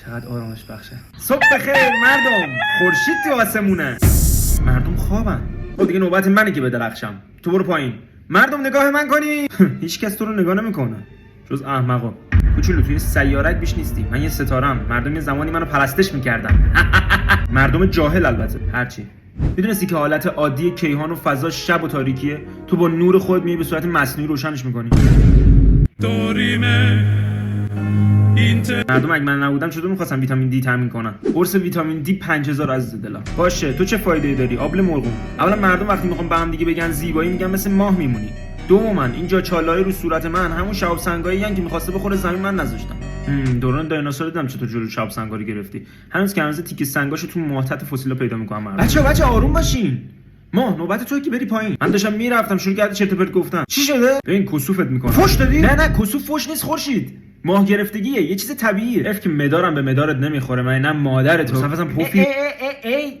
چقدر آرامش بخشه. صبح بخیر مردم، خورشید تو آسمونه. مردم خوابن. خب دیگه نوبت منه که بدرخشم. تو برو پایین. مردم نگاه من کنی. هیچ کس تو رو نگاه نمیکنه جز احمقا. کوچولو توی سیارت بیش نیستی. من یه ستارم. مردم یه زمانی منو پرستش میکردن. مردم جاهل البته. هرچی. میدونستی که حالت عادی کیهان و فضا شب و تاریکیه؟ تو با نور خود میای به صورت مصنوعی روشنش میکنی. مردم اگه من نبودم چطور میخواستم ویتامین دی تامین کنم؟ قرص ویتامین دی 5000 عزیز دلم. باشه تو چه فایده‌ای داری؟ آبل مرغوم. اولا مردم وقتی میخوام به هم دیگه بگن زیبایی میگن مثل ماه میمونی. دوما اینجا چاله‌ای رو صورت من همون شهاب سنگایی‌ان که می‌خواسته بخوره زمین من نذاشتم. دوران دایناسور دیدم چطور جلو شهاب سنگاری گرفتی. هنوز که هنوز تیکه سنگاشو تو ماه‌تت فسیلا پیدا می‌کنم مردم. بچا آروم باشین. ماه نوبت توئه که بری پایین. من داشتم میرفتم شروع کردی چرت و پرت گفتن. چی شده؟ ببین کسوفت می‌کنم. فوش دادی؟ نه کسوف فوش نیست خورشید. ماه گرفتگیه، یه چیز طبیعیه. حیف که مدارم به مدارت نمیخوره. من نه مادر تو صفحه‌ام پوفی. ای